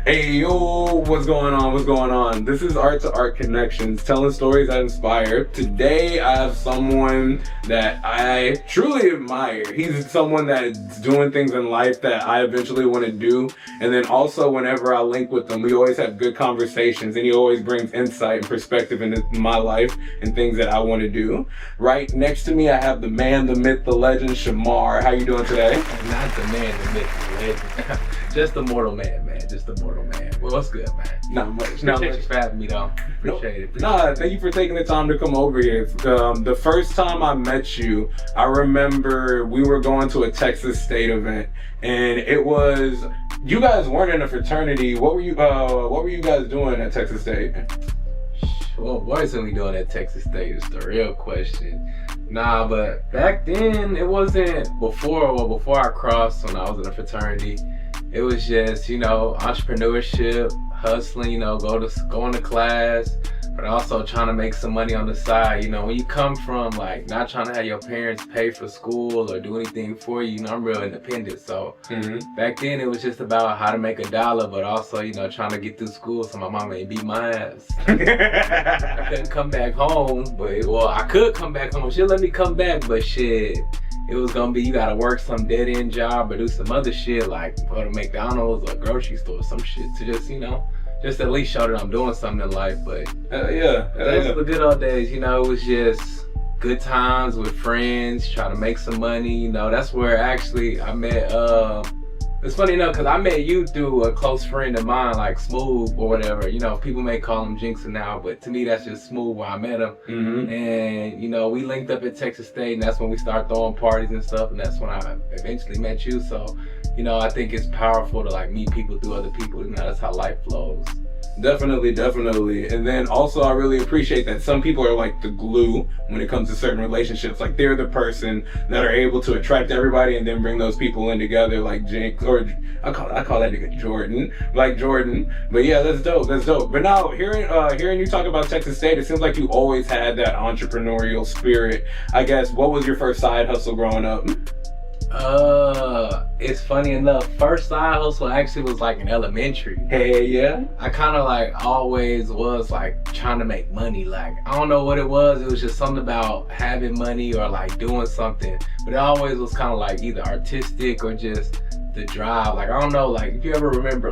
Hey yo, what's going on? What's going on? This is Art to Art Connections, telling stories that inspire. Today I have someone that I truly admire. He's someone that is doing things in life that I eventually want to do. And then also whenever I link with him, we always have good conversations, and he always brings insight and perspective into my life and things that I want to do. Right next to me I have the man, the myth, the legend, Shemar. How you doing today? Not the man, the myth, the legend. Just the mortal man, man. Just the mortal man. Well, what's good, man? Not much. Appreciate you for having me, though. Appreciate it. Nah, thank you for taking the time to come over here. The first time I met you, I remember we were going to a Texas State event, and it was, you guys weren't in a fraternity. What were you guys doing at Texas State? Well, what is we doing at Texas State is the real question. Nah, but back then it wasn't before I crossed when I was in a fraternity. It was just, entrepreneurship, hustling, going to class, but also trying to make some money on the side. When you come from like not trying to have your parents pay for school or do anything for you, I'm real independent. So back then it was just about how to make $1, but also, trying to get through school so my mama ain't beat my ass. I couldn't come back home, I could come back home. She'll let me come back, but shit, it was gonna be you gotta work some dead-end job or do some other shit like go to McDonald's or grocery store or some shit to just at least show that I'm doing something in life. But those were the good old days. It was just good times with friends, trying to make some money. That's where actually I met it's funny because I met you through a close friend of mine, like Smooth or whatever. People may call him Jinx now, but to me that's just Smooth where I met him. And we linked up at Texas State, and that's when we started throwing parties and stuff, and that's when I eventually met you. So I think it's powerful to like meet people through other people. That's how life flows. Definitely. And then also I really appreciate that some people are like the glue when it comes to certain relationships. Like they're the person that are able to attract everybody and then bring those people in together, like Jinx, or I call that nigga Jordan. But yeah, that's dope. But now hearing you talk about Texas State, it seems like you always had that entrepreneurial spirit. I guess, what was your first side hustle growing up? It's funny enough, first side hustle actually was like in elementary. Hey, yeah. I kind of like always was like trying to make money. Like, I don't know what it was just something about having money or like doing something, but it always was kind of like either artistic or just the drive. Like, I don't know, like if you ever remember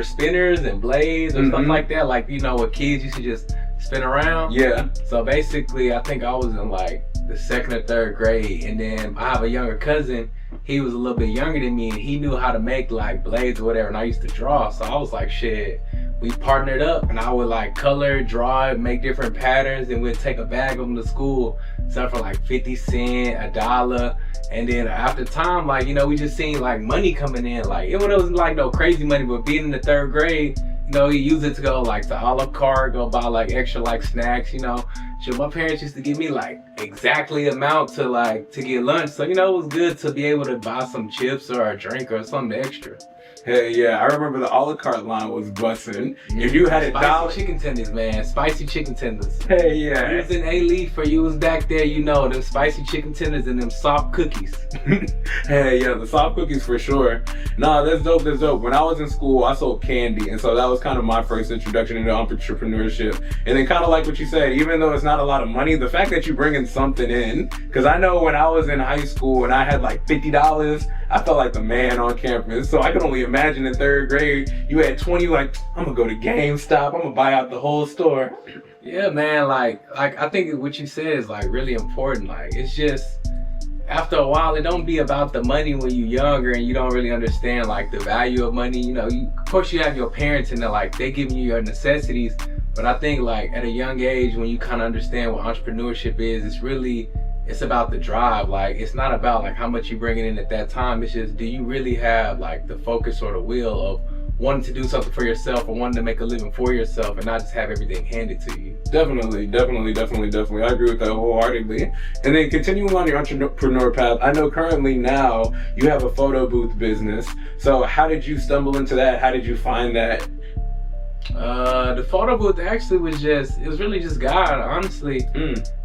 spinners and blades or stuff like that, like what kids used to just spin around. Yeah. So basically I think I was in like the 2nd or 3rd grade, and then I have a younger cousin. He was a little bit younger than me, and he knew how to make like blades or whatever, and I used to draw. So I was like, shit, we partnered up, and I would like color, draw, make different patterns, and we'd take a bag of them to school, sell for like 50 cents, $1. And then after time, like, we just seen like money coming in. Like, it wasn't like no crazy money, but being in the 3rd grade, you use it to go like to Olive Cart, go buy like extra like snacks, So my parents used to give me like exactly amount to get lunch. So, it was good to be able to buy some chips or a drink or something extra. Hey, yeah, I remember the Olive Cart line was bussin'. If you had Spicy chicken tenders, man. Spicy chicken tenders. Hey, yeah. You was in A-Leaf or you was back there, them spicy chicken tenders and them soft cookies. Hey, yeah, the soft cookies for sure. Nah, that's dope. When I was in school, I sold candy, and so that was kind of my first introduction into entrepreneurship. And then kind of like what you said, even though it's not a lot of money, the fact that you bringing something in, because I know when I was in high school and I had like $50, I felt like the man on campus. So I could only imagine in 3rd grade, you had 20, like, I'm gonna go to GameStop, I'm gonna buy out the whole store. Yeah, man, like I think what you said is like really important. Like, it's just, after a while, it don't be about the money when you're younger and you don't really understand like the value of money. Of course you have your parents and they're like, they giving you your necessities. But I think like at a young age, when you kind of understand what entrepreneurship is, it's about the drive. Like, it's not about like how much you bringing in at that time. It's just, do you really have like the focus or the will of wanting to do something for yourself or wanting to make a living for yourself and not just have everything handed to you? Definitely. I agree with that wholeheartedly. And then continuing on your entrepreneur path, I know currently now you have a photo booth business. So how did you stumble into that? How did you find that? The photo booth actually was really just God, honestly.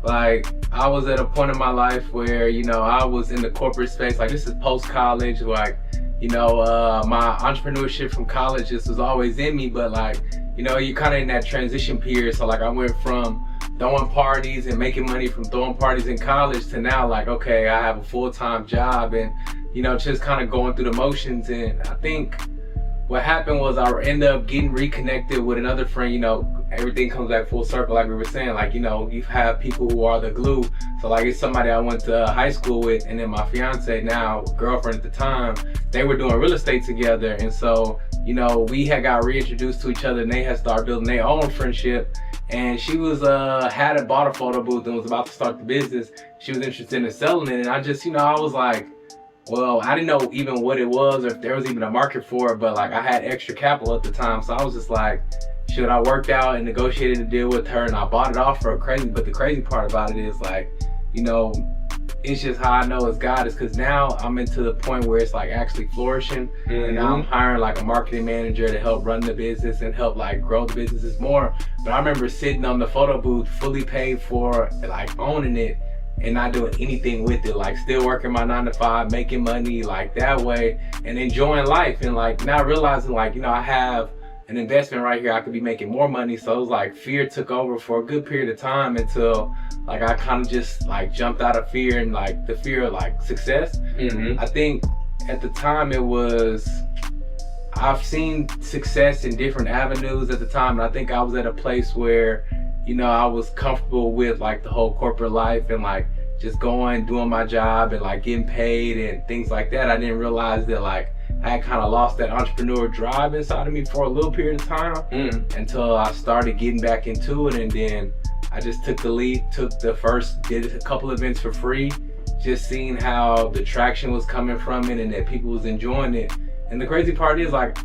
Like, I was at a point in my life where, I was in the corporate space. Like, this is post-college, like, my entrepreneurship from college just was always in me, but like, you're kind of in that transition period. So like I went from throwing parties and making money from throwing parties in college to now like, okay, I have a full-time job and, just kind of going through the motions. And I think what happened was I ended up getting reconnected with another friend. Everything comes back full circle, like we were saying. Like, you have people who are the glue. So like, it's somebody I went to high school with, and then my fiance, now girlfriend at the time, they were doing real estate together. And so, we had got reintroduced to each other, and they had started building their own friendship. And she was bought a photo booth and was about to start the business. She was interested in selling it, and I just, I was like, well, I didn't know even what it was or if there was even a market for it, but like I had extra capital at the time, so I was just like, should I worked out and negotiated a deal with her, and I bought it off for crazy. But the crazy part about it is like, it's just how I know it's God, is because now I'm into the point where it's like actually flourishing. And now I'm hiring like a marketing manager to help run the business and help like grow the businesses more. But I remember sitting on the photo booth, fully paid for, like owning it, and not doing anything with it, like still working my 9 to 5, making money like that way and enjoying life. And like now realizing like, I have an investment right here, I could be making more money. So it was like fear took over for a good period of time until like I kind of just like jumped out of fear and like the fear of like success. I think at the time I've seen success in different avenues at the time, and I think I was at a place where I was comfortable with like the whole corporate life and like just going, doing my job and like getting paid and things like that. I didn't realize that like I had kind of lost that entrepreneur drive inside of me for a little period of time until I started getting back into it. And then I just took the leap, did a couple events for free, just seeing how the traction was coming from it and that people was enjoying it. And the crazy part is like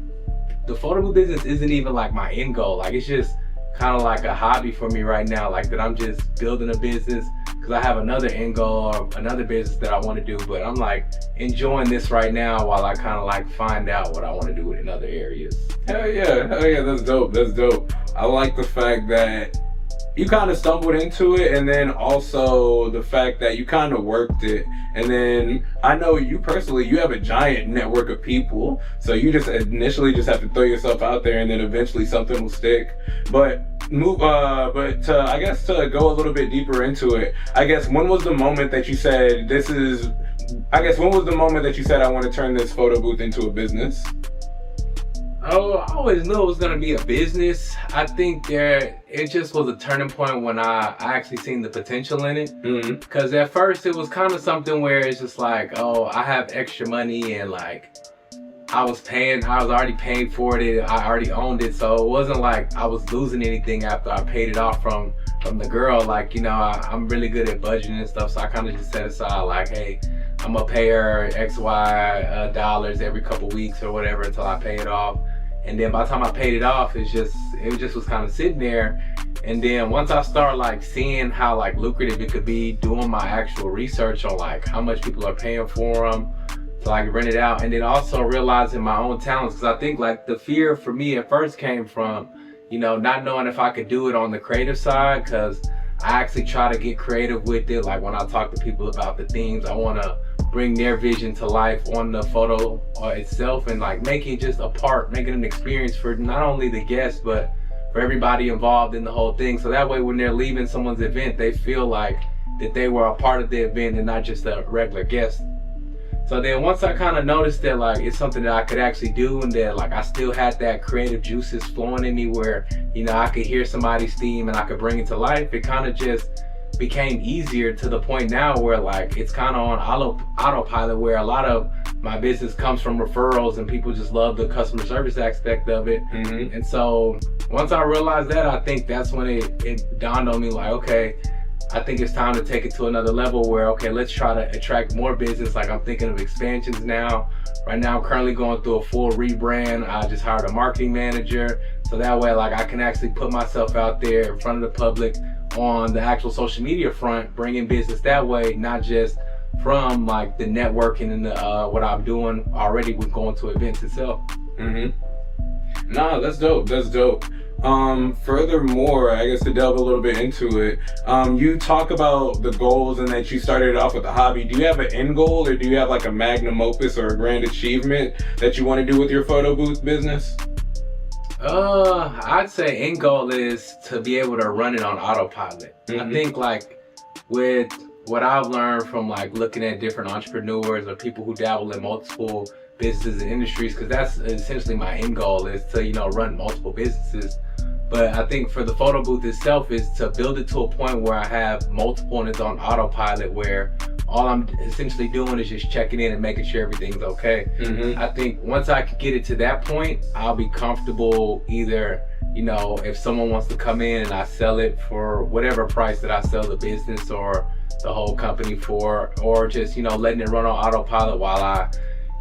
the photo booth business isn't even like my end goal. Like it's just kind of like a hobby for me right now, like that I'm just building a business because I have another end goal or another business that I want to do, but I'm like enjoying this right now while I kind of like find out what I want to do in other areas. Hell yeah, that's dope. I like the fact that you kind of stumbled into it, and then also the fact that you kind of worked it. And then I know you personally, you have a giant network of people, so you just initially just have to throw yourself out there, and then eventually something will stick. But I guess to go a little bit deeper into it, I guess when was the moment that you said I want to turn this photo booth into a business? Oh, I always knew it was gonna be a business. I think it just was a turning point when I actually seen the potential in it. Because at first it was kind of something where it's just like, oh, I have extra money and like I was already paying for it. I already owned it, so it wasn't like I was losing anything after I paid it off from the girl. Like I'm really good at budgeting and stuff, so I kind of just set aside like, hey, I'm gonna pay her XY dollars every couple weeks or whatever until I pay it off. And then by the time I paid it off, it just was kind of sitting there. And then once I started like seeing how like lucrative it could be, doing my actual research on like how much people are paying for them to like rent it out, and then also realizing my own talents, because I think like the fear for me at first came from not knowing if I could do it on the creative side, because I actually try to get creative with it. Like when I talk to people about the themes, I want to bring their vision to life on the photo itself, and like making just making an experience for not only the guests but for everybody involved in the whole thing. So that way when they're leaving someone's event, they feel like that they were a part of the event and not just a regular guest. So then once I kind of noticed that like it's something that I could actually do, and that like I still had that creative juices flowing in me where I could hear somebody's theme and I could bring it to life, it kind of just became easier to the point now where like it's kind of on autopilot, where a lot of my business comes from referrals and people just love the customer service aspect of it. And so once I realized that, I think that's when it dawned on me like, okay, I think it's time to take it to another level where, okay, let's try to attract more business. Like I'm thinking of expansions now. Right now I'm currently going through a full rebrand. I just hired a marketing manager, so that way like I can actually put myself out there in front of the public on the actual social media front, bringing business that way, not just from like the networking and the what I'm doing already with going to events itself. No, that's dope. Furthermore, I guess to delve a little bit into it, you talk about the goals and that you started off with a hobby. Do you have an end goal, or do you have like a magnum opus or a grand achievement that you want to do with your photo booth business? I'd say end goal is to be able to run it on autopilot. I think like with what I've learned from like looking at different entrepreneurs or people who dabble in multiple businesses and industries, because that's essentially my end goal, is to, you know, run multiple businesses. But I think for the photo booth itself is to build it to a point where I have multiple and it's on autopilot, where all I'm essentially doing is just checking in and making sure everything's okay. I think once I can get it to that point, I'll be comfortable either, you know, if someone wants to come in and I sell it for whatever price that I sell the business or the whole company for, or just, you know, letting it run on autopilot while I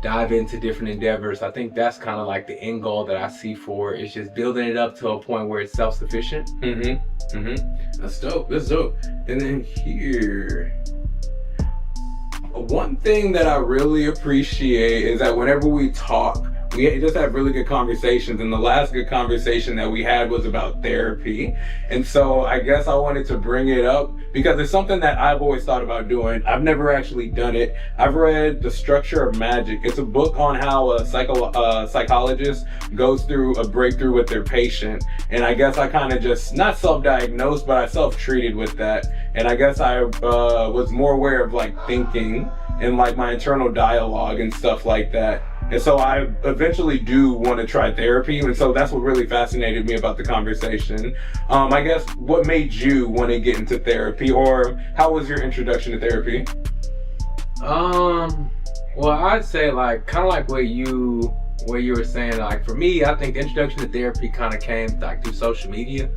dive into different endeavors. I think that's kind of like the end goal that I see for it. It's just building it up to a point where it's self-sufficient. That's dope. That's dope. And then here, one thing that I really appreciate is that whenever we talk, we just have really good conversations, and the last good conversation that we had was about therapy. And so I guess I wanted to bring it up because it's something that I've always thought about doing. I've never actually done it. I've read The Structure of Magic. It's a book on how a psychologist goes through a breakthrough with their patient. And I guess I kind of just, not self-diagnosed, but I self-treated with that. And I guess I was more aware of like thinking and like my internal dialogue and stuff like that. And so I eventually do want to try therapy. And so that's what really fascinated me about the conversation. I guess, what made you want to get into therapy, or how was your introduction to therapy? Well, I'd say like, kind of like what you were saying, like for me, I think the introduction to therapy kind of came like through social media.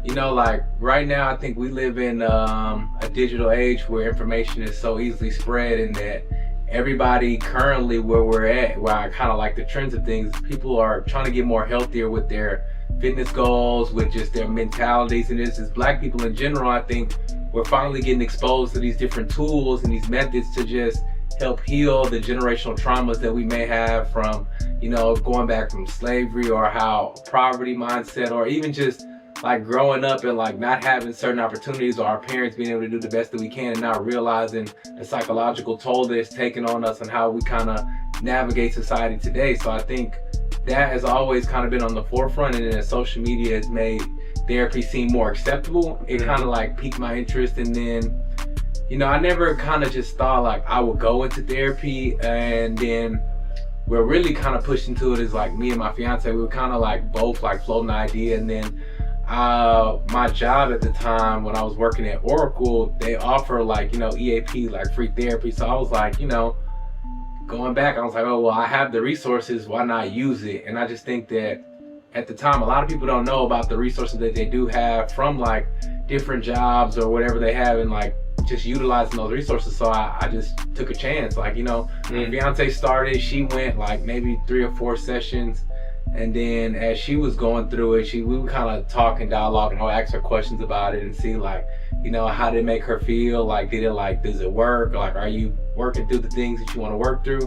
You know, like right now, I think we live in a digital age where information is so easily spread, and that everybody currently where we're at, where I kind of like the trends of things, people are trying to get more healthier with their fitness goals, with just their mentalities. And this is Black people in general, I think we're finally getting exposed to these different tools and these methods to just help heal the generational traumas that we may have from, you know, going back from slavery, or how poverty mindset, or even just like growing up and like not having certain opportunities, or our parents being able to do the best that we can and not realizing the psychological toll that it's taken on us and how we kind of navigate society today. So I think that has always kind of been on the forefront, and then social media has made therapy seem more acceptable. It kind of like piqued my interest, and then, you know, I never kind of just thought like I would go into therapy. And then we're really kind of pushed into it is like me and my fiance, we were kind of like both like floating the idea. And then my job at the time when I was working at Oracle, they offer like, you know, EAP, like free therapy. So I was like, you know, going back, I was like, oh, well, I have the resources, why not use it? And I just think that at the time, a lot of people don't know about the resources that they do have from like different jobs or whatever they have, and like just utilizing those resources. So I just took a chance. Like, you know, my fiance started, she went like maybe 3 or 4 sessions. And then as she was going through it, we would kind of talk and dialogue, and I'll ask her questions about it and see like, you know, how did it make her feel? Like, does it work? Or like, are you working through the things that you want to work through?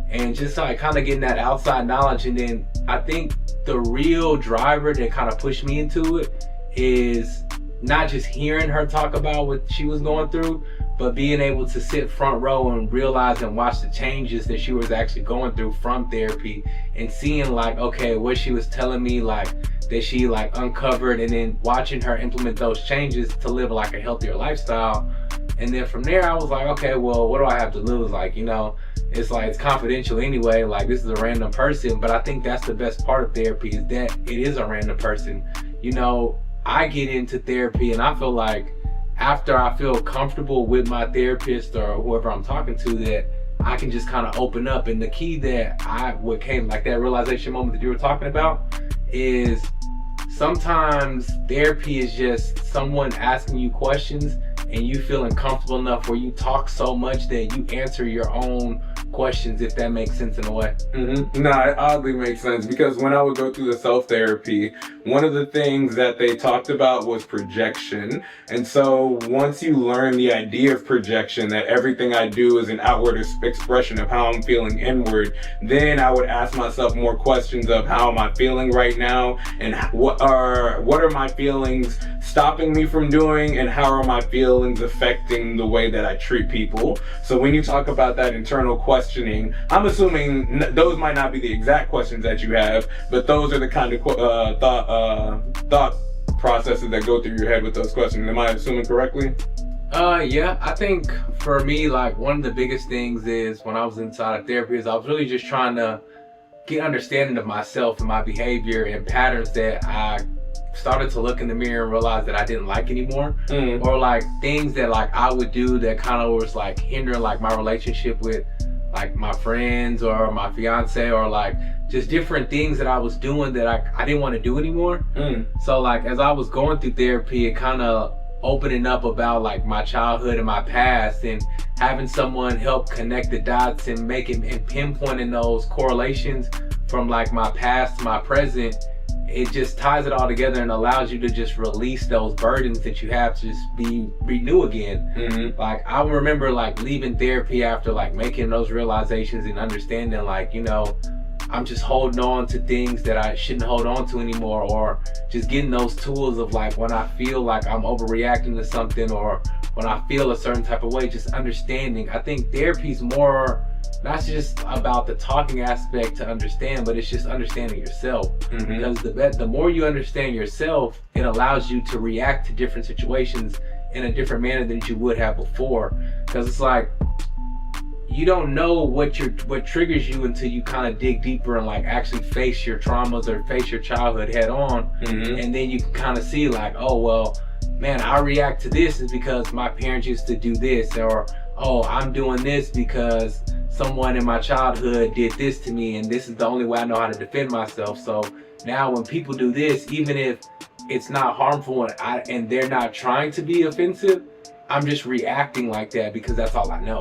And just like kind of getting that outside knowledge. And then I think the real driver that kind of pushed me into it is not just hearing her talk about what she was going through, but being able to sit front row and realize and watch the changes that she was actually going through from therapy, and seeing like, okay, what she was telling me, like that she like uncovered, and then watching her implement those changes to live like a healthier lifestyle. And then from there I was like, okay, well, what do I have to lose? Like, you know, it's like, it's confidential anyway, like this is a random person. But I think that's the best part of therapy, is that it is a random person. You know, I get into therapy and I feel like after I feel comfortable with my therapist or whoever I'm talking to, that I can just kind of open up. And the key that what came, like that realization moment that you were talking about, is sometimes therapy is just someone asking you questions and you feeling comfortable enough where you talk so much that you answer your own questions, if that makes sense in a way. No, it oddly makes sense, because when I would go through the self-therapy, one of the things that they talked about was projection. And so once you learn the idea of projection, that everything I do is an outward expression of how I'm feeling inward, then I would ask myself more questions of how am I feeling right now, and what are my feelings stopping me from doing, and how are my feelings affecting the way that I treat people. So when you talk about that internal questioning, I'm assuming those might not be the exact questions that you have, but those are the kind of thought processes that go through your head with those questions. Am I assuming correctly? Yeah, I think for me, like, one of the biggest things is when I was inside of therapy is I was really just trying to get understanding of myself and my behavior and patterns that I started to look in the mirror and realize that I didn't like anymore. Or like things that like I would do that kind of was like hindering like my relationship with like my friends or my fiance, or like just different things that I was doing that I didn't want to do anymore. So like as I was going through therapy, it kind of opening up about like my childhood and my past, and having someone help connect the dots and making and pinpointing those correlations from like my past to my present, it just ties it all together and allows you to just release those burdens that you have to just be new again. Like I remember like leaving therapy after like making those realizations and understanding like, you know, I'm just holding on to things that I shouldn't hold on to anymore, or just getting those tools of like when I feel like I'm overreacting to something, or when I feel a certain type of way, just understanding. I think therapy's more not just about the talking aspect to understand, but it's just understanding yourself. Because the more you understand yourself, it allows you to react to different situations in a different manner than you would have before. Because it's like, you don't know what triggers you until you kind of dig deeper and like actually face your traumas or face your childhood head on. And then you can kind of see like, oh, well, man, I react to this is because my parents used to do this, or, oh, I'm doing this because someone in my childhood did this to me, and this is the only way I know how to defend myself. So now when people do this, even if it's not harmful and they're not trying to be offensive, I'm just reacting like that because that's all I know.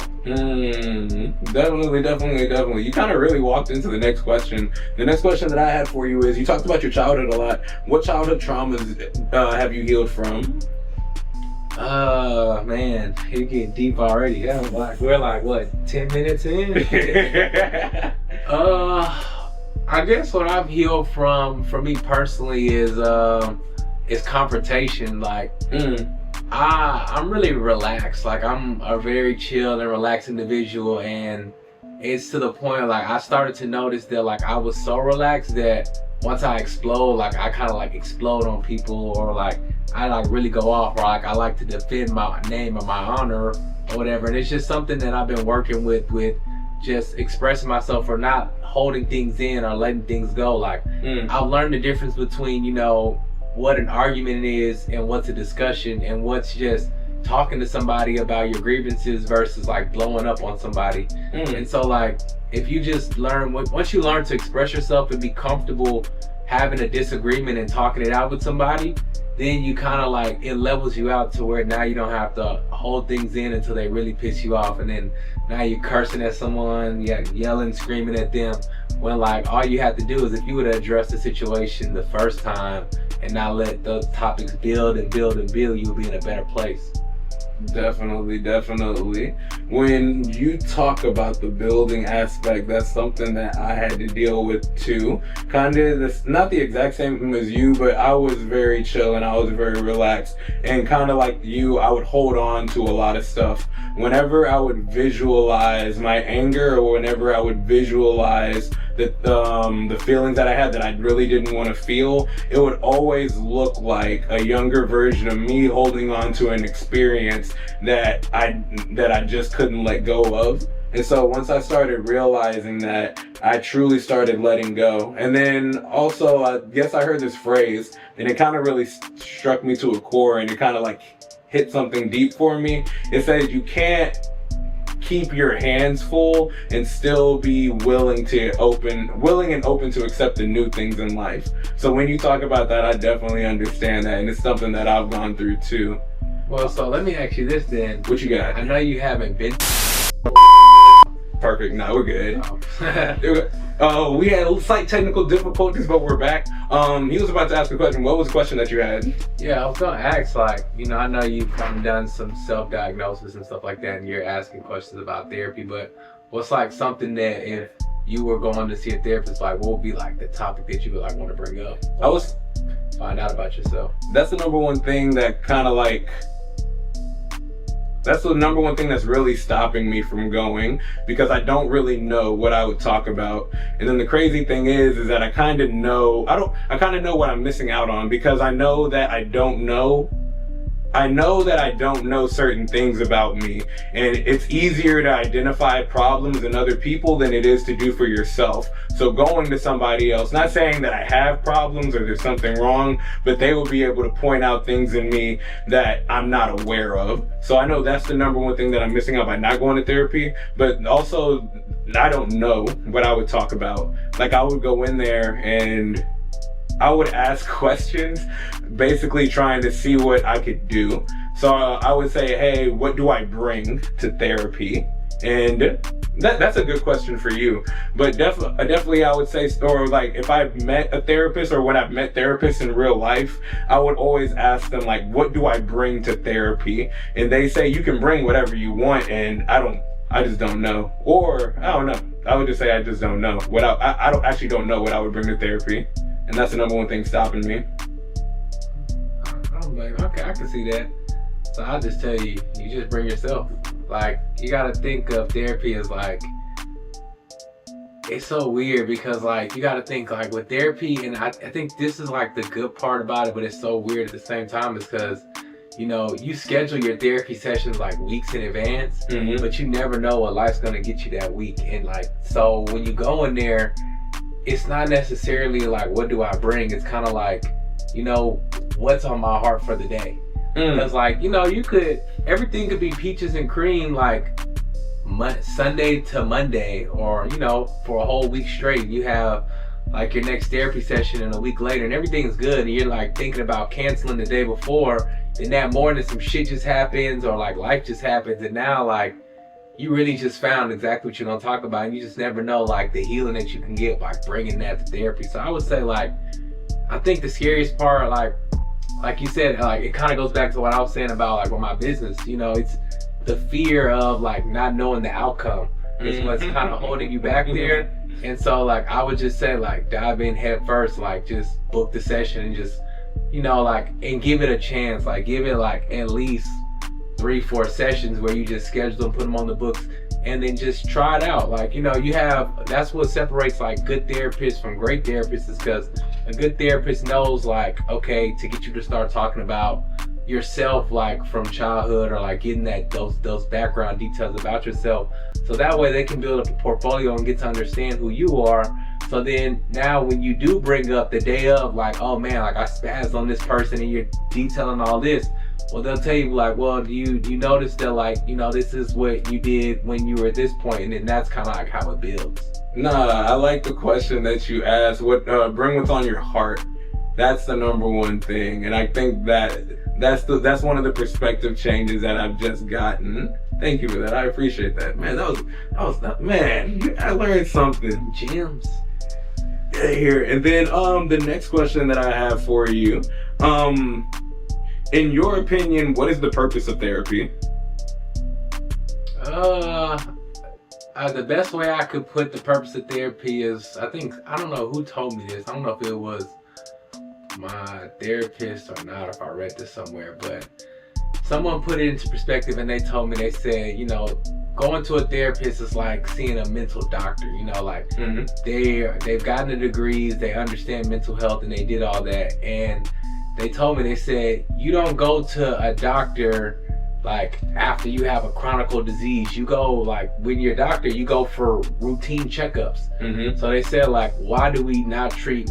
Definitely. You kind of really walked into the next question. The next question that I had for you is, you talked about your childhood a lot. What childhood traumas have you healed from? Man, you're getting deep already. Yeah, like we're like what, 10 minutes in? I guess what I've healed from, for me personally, is confrontation. Like, I'm really relaxed. Like, I'm a very chill and relaxed individual, and it's to the point like I started to notice that like I was so relaxed that once I explode, like I kind of like explode on people, or like I like really go off, or like I like to defend my name or my honor or whatever. And it's just something that I've been working with just expressing myself, or not holding things in or letting things go. Like I've learned the difference between, you know, what an argument is and what's a discussion, and what's just talking to somebody about your grievances versus like blowing up on somebody. And so like if you just learn, once you learn to express yourself and be comfortable having a disagreement and talking it out with somebody, then you kind of like, it levels you out to where now you don't have to hold things in until they really piss you off, and then now you're cursing at someone, yelling, screaming at them, when like all you have to do is, if you would have addressed the situation the first time and not let those topics build and build and build, you'll be in a better place. Definitely. When you talk about the building aspect, that's something that I had to deal with too. Kind of this, not the exact same as you, but I was very chill and I was very relaxed. And kind of like you, I would hold on to a lot of stuff. Whenever I would visualize my anger, or whenever I would visualize the feelings that I had that I really didn't want to feel, it would always look like a younger version of me holding on to an experience that I just couldn't let go of. And so once I started realizing that, I truly started letting go. And then also, I guess I heard this phrase, and it kind of really struck me to a core, and it kind of like hit something deep for me. It says you can't keep your hands full and still be willing and open to accept the new things in life. So when you talk about that, I definitely understand that, and it's something that I've gone through too. Well, so let me ask you this then. What you got? I know you haven't been. Perfect. No, we're good. Oh, we had slight technical difficulties, but we're back. He was about to ask a question. What was the question that you had? Yeah, I was gonna ask, like, I know you've kind of done some self-diagnosis and stuff like that, and you're asking questions about therapy, but what's like something that if you were going to see a therapist, like, what would be like the topic that you would like want to bring up? Find out about yourself. That's the number one thing that kind of like, that's the number one thing that's really stopping me from going, because I don't really know what I would talk about. And then the crazy thing is that I kind of know what I'm missing out on, because I know that I don't know certain things about me, and it's easier to identify problems in other people than it is to do for yourself. So going to somebody else, not saying that I have problems or there's something wrong, but they will be able to point out things in me that I'm not aware of. So I know that's the number one thing that I'm missing out by not going to therapy, but also I don't know what I would talk about. Like, I would go in there and I would ask questions, basically trying to see what I could do. So I would say, hey, what do I bring to therapy? And that's a good question for you. But definitely I would say, or like if I've met a therapist or when I've met therapists in real life, I would always ask them, like, what do I bring to therapy? And they say you can bring whatever you want, and I just don't know. Or I don't know. I would just say I just don't know. I don't know what I would bring to therapy. And that's the number one thing stopping me. I'm like, okay, I can see that. So I'll just tell you, you just bring yourself. Like, you gotta think of therapy as like, it's so weird because like, you gotta think like with therapy, and I think this is like the good part about it, but it's so weird at the same time, is because, you schedule your therapy sessions like weeks in advance, but you never know what life's gonna get you that week. And like, so when you go in there, it's not necessarily like, what do I bring? It's kind of like, what's on my heart for the day. Because like, everything could be peaches and cream, like Sunday to Monday, or, for a whole week straight. You have like your next therapy session and a week later and everything's good. And you're like thinking about canceling the day before. Then that morning some shit just happens, or like life just happens. And now like, you really just found exactly what you're gonna talk about, and you just never know like the healing that you can get by bringing that to therapy. So I would say like, I think the scariest part, like you said, like it kind of goes back to what I was saying about like with my business. It's the fear of like not knowing the outcome is what's kind of holding you back there. And so like I would just say like dive in head first, like just book the session and just and give it a chance. Like give it like at least 3-4 sessions where you just schedule them, put them on the books, and then just try it out. Like, that's what separates like good therapists from great therapists, is because a good therapist knows like, okay, to get you to start talking about yourself, like from childhood, or like getting those background details about yourself. So that way they can build up a portfolio and get to understand who you are. So then now when you do bring up the day of, like, oh man, like I spazzed on this person and you're detailing all this, well, they'll tell you like, well, do you notice that like, this is what you did when you were at this point, and then that's kind of like how it builds. Nah, I like the question that you asked. Bring what's on your heart. That's the number one thing, and I think that's one of the perspective changes that I've just gotten. Thank you for that. I appreciate that, man. I learned something. Gems. Here, and then the next question that I have for you, in your opinion, what is the purpose of therapy? The best way I could put the purpose of therapy is, I don't know who told me this. I don't know if it was my therapist or not, if I read this somewhere, but someone put it into perspective and they told me, they said, going to a therapist is like seeing a mental doctor, they've gotten the degrees, they understand mental health, and they did all that. And they told me, they said, you don't go to a doctor like after you have a chronic disease. You go like when you're a doctor, you go for routine checkups. So they said like, why do we treat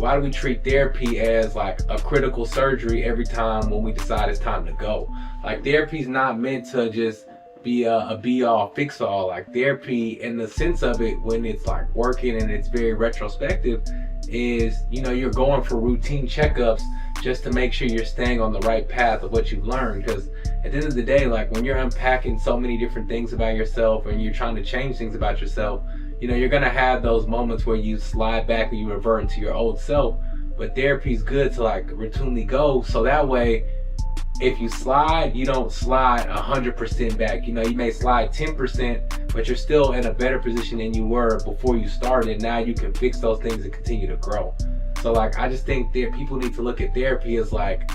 therapy as like a critical surgery every time when we decide it's time to go? Like therapy's not meant to just be a be all fix all. Like therapy, in the sense of it, when it's like working and it's very retrospective, is you're going for routine checkups just to make sure you're staying on the right path of what you've learned. Because at the end of the day, like when you're unpacking so many different things about yourself and you're trying to change things about yourself, you know, you're gonna have those moments where you slide back and you revert into your old self. But therapy's good to like routinely go, so that way if you slide, you don't slide 100% back. You know, you may slide 10%, but you're still in a better position than you were before you started. Now you can fix those things and continue to grow. So like, I just think that people need to look at therapy as like,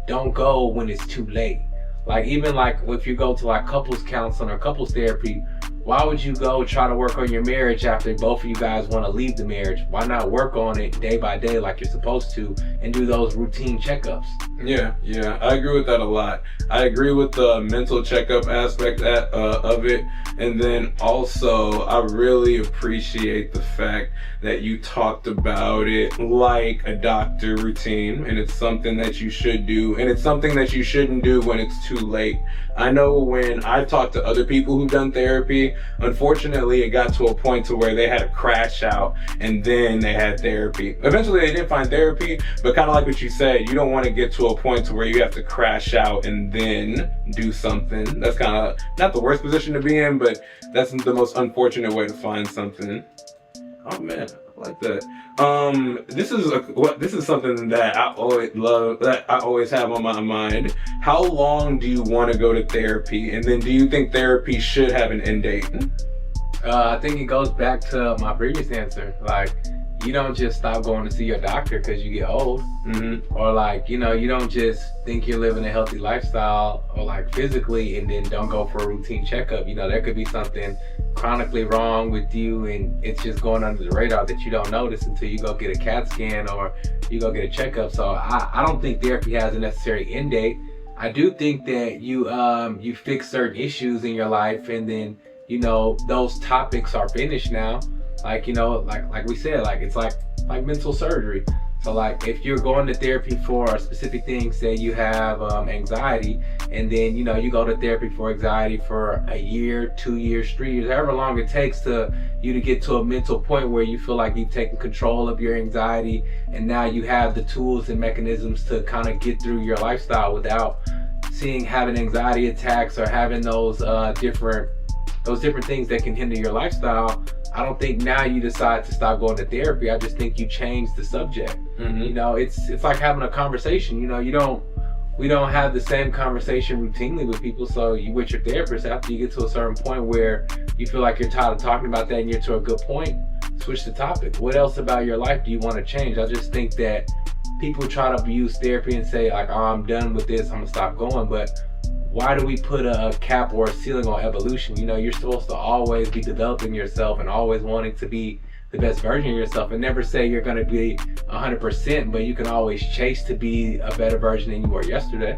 don't go when it's too late. Like even like if you go to like couples counseling or couples therapy, why would you go try to work on your marriage after both of you guys want to leave the marriage? Why not work on it day by day like you're supposed to and do those routine checkups? Yeah, I agree with that a lot. I agree with the mental checkup aspect of it. And then also, I really appreciate the fact that you talked about it like a doctor routine, and it's something that you should do, and it's something that you shouldn't do when it's too late. I know when I've talked to other people who've done therapy, unfortunately it got to a point to where they had to crash out and then they had therapy. Eventually they did find therapy, but kind of like what you said, you don't want to get to a point to where you have to crash out and then do something. That's kind of not the worst position to be in, but that's the most unfortunate way to find something. Oh man, I like that. This is something that I always love, that I always have on my mind. How long do you want to go to therapy? And then do you think therapy should have an end date? I think it goes back to my previous answer. Like, you don't just stop going to see your doctor because you get old. Or like, you know, you don't just think you're living a healthy lifestyle or like physically and then don't go for a routine checkup. You know, there could be something chronically wrong with you and it's just going under the radar that you don't notice until you go get a CAT scan or you go get a checkup. So I don't think therapy has a necessary end date. I do think that you fix certain issues in your life and then, you know, those topics are finished now. Like, you know, like we said, like it's like mental surgery. So like if you're going to therapy for a specific thing, say you have anxiety, and then, you know, you go to therapy for anxiety for a year, 2 years, 3 years, however long it takes to you to get to a mental point where you feel like you've taken control of your anxiety and now you have the tools and mechanisms to kind of get through your lifestyle without having anxiety attacks or having those different things that can hinder your lifestyle. I don't think now you decide to stop going to therapy. I just think you change the subject. You know, it's like having a conversation. You know, we don't have the same conversation routinely with people. So you, with your therapist, after you get to a certain point where you feel like you're tired of talking about that and you're to a good point, switch the topic. What else about your life do you want to change? I just think that people try to use therapy and say like, oh, I'm done with this, I'm gonna stop going. But why do we put a cap or a ceiling on evolution? You know, you're supposed to always be developing yourself and always wanting to be the best version of yourself, and never say you're going to be 100%, but you can always chase to be a better version than you were yesterday.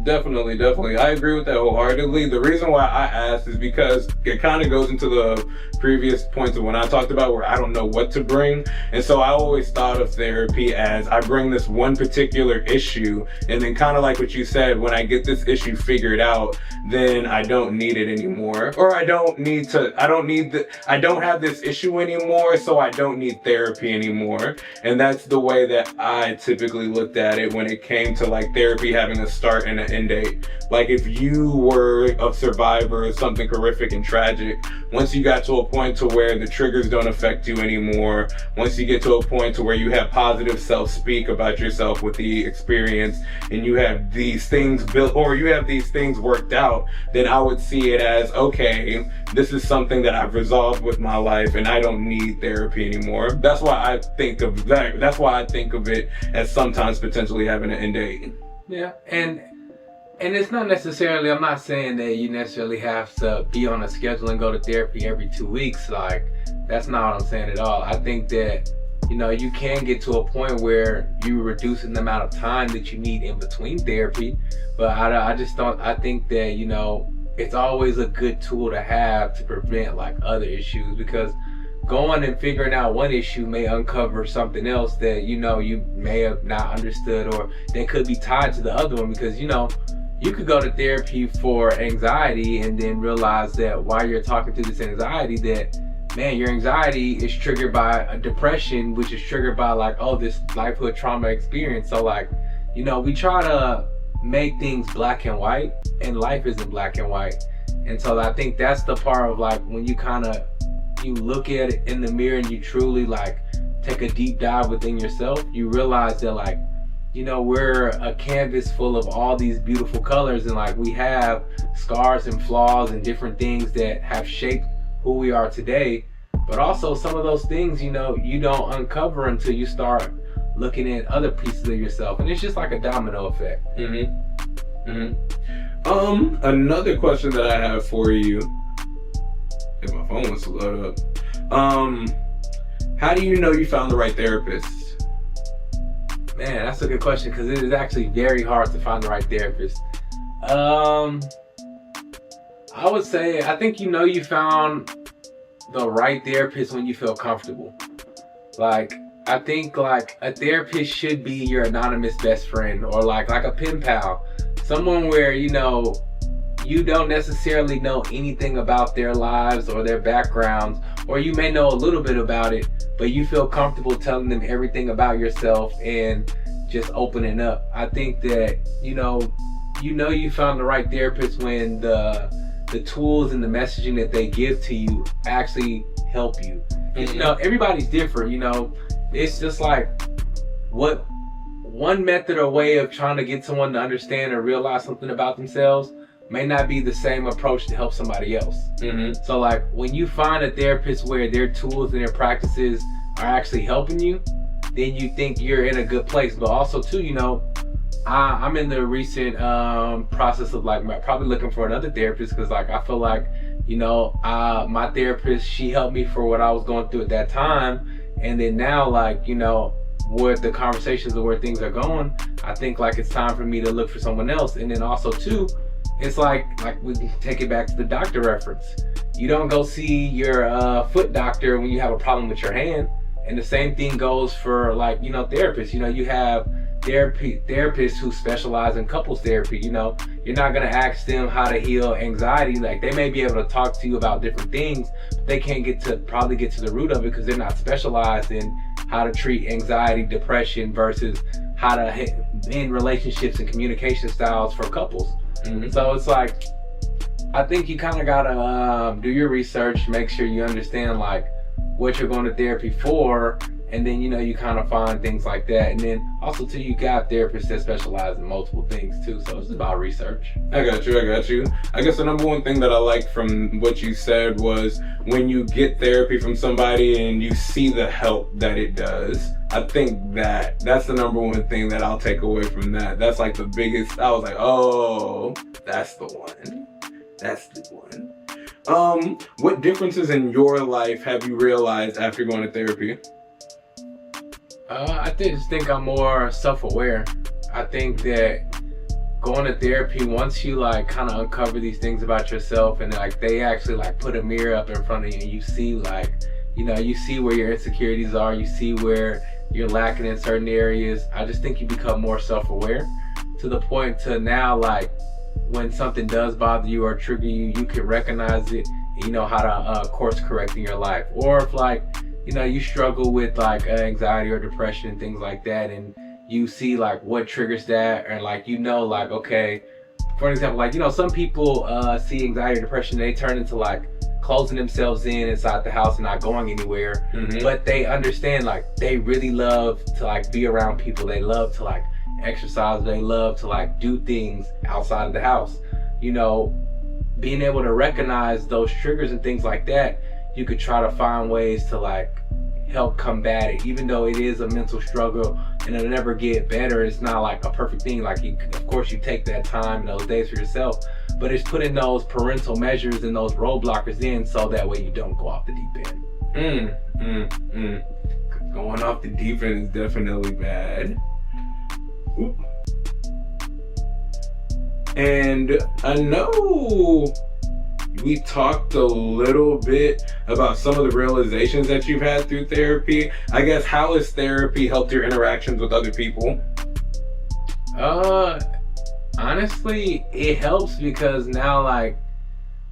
Definitely. I agree with that wholeheartedly. The reason why I asked is because it kind of goes into the previous points of when I talked about where I don't know what to bring. And so I always thought of therapy as I bring this one particular issue, and then kind of like what you said, when I get this issue figured out, then I don't need it anymore. Or I don't have this issue anymore, so I don't need therapy anymore. And that's the way that I typically looked at it when it came to like therapy having a start and an end date. Like if you were a survivor of something horrific and tragic, once you got to a point to where the triggers don't affect you anymore, once you get to a point to where you have positive self-speak about yourself with the experience, and you have these things built, or you have these things worked out, then I would see it as, okay, this is something that I've resolved with my life and I don't need therapy anymore. That's why I think of that. That's why I think of it as sometimes potentially having an end date. Yeah, and it's not necessarily, I'm not saying that you necessarily have to be on a schedule and go to therapy every 2 weeks. Like, that's not what I'm saying at all. I think that, you know, you can get to a point where you're reducing the amount of time that you need in between therapy. But I think that, you know, it's always a good tool to have to prevent like other issues, because going and figuring out one issue may uncover something else that, you know, you may have not understood, or that could be tied to the other one. Because, you know, you could go to therapy for anxiety and then realize that while you're talking through this anxiety, that, man, your anxiety is triggered by a depression, which is triggered by like, oh, this lifehood trauma experience. So like, we try to make things black and white, and life isn't black and white. And so I think that's the part of like when you look at it in the mirror and you truly like take a deep dive within yourself, you realize that like, we're a canvas full of all these beautiful colors, and like we have scars and flaws and different things that have shaped who we are today. But also some of those things, you don't uncover until you start looking at other pieces of yourself, and it's just like a domino effect. Another question that I have for you, if my phone wants to load up, how do you know you found the right therapist? Man, that's a good question, because it is actually very hard to find the right therapist. I would say, I think you found the right therapist when you feel comfortable. Like, I think like a therapist should be your anonymous best friend, or like a pen pal. Someone where, you don't necessarily know anything about their lives or their backgrounds, or you may know a little bit about it, but you feel comfortable telling them everything about yourself and just opening up. I think that, you found the right therapist when the tools and the messaging that they give to you actually help you. And, everybody's different, It's just like what one method or way of trying to get someone to understand or realize something about themselves may not be the same approach to help somebody else. So like when you find a therapist where their tools and their practices are actually helping you, then you think you're in a good place. But also too, I'm in the recent process of like probably looking for another therapist, because like I feel like my therapist, she helped me for what I was going through at that time, and then now like where the conversations of where things are going, I think like it's time for me to look for someone else. And then also too, it's like we can take it back to the doctor reference. You don't go see your foot doctor when you have a problem with your hand. And the same thing goes for like, therapists. You have therapists who specialize in couples therapy. You're not going to ask them how to heal anxiety. Like they may be able to talk to you about different things, but they can't probably get to the root of it, because they're not specialized in how to treat anxiety, depression, versus how to end relationships and communication styles for couples. So it's like, I think you kind of gotta do your research, make sure you understand like what you're going to therapy for, and then you kind of find things like that. And then also too, you got therapists that specialize in multiple things too, so it's about research. I got you. I guess the number one thing that I liked from what you said was when you get therapy from somebody and you see the help that it does. I think that's the number one thing that I'll take away from that. That's like the biggest. I was like, oh, that's the one. What differences in your life have you realized after going to therapy? I just think I'm more self-aware. I think that going to therapy, once you like kind of uncover these things about yourself, and like they actually like put a mirror up in front of you, and you see like, you see where your insecurities are, you see where you're lacking in certain areas. I just think you become more self-aware to the point to now like when something does bother you or trigger you, you can recognize it, and you know how to course correct in your life. Or if like, you struggle with like anxiety or depression and things like that, and you see like what triggers that, and like like, okay, for example, like some people see anxiety or depression, they turn into like closing themselves inside the house and not going anywhere. But they understand like they really love to like be around people, they love to like exercise, they love to like do things outside of the house. Being able to recognize those triggers and things like that, you could try to find ways to like help combat it, even though it is a mental struggle and it'll never get better. It's not like a perfect thing. Like of course you take that time and those days for yourself, but it's putting those parental measures and those roadblockers in so that way you don't go off the deep end. Going off the deep end is definitely bad. Ooh. And I know we talked a little bit about some of the realizations that you've had through therapy. I guess, how has therapy helped your interactions with other people? Honestly, it helps because now like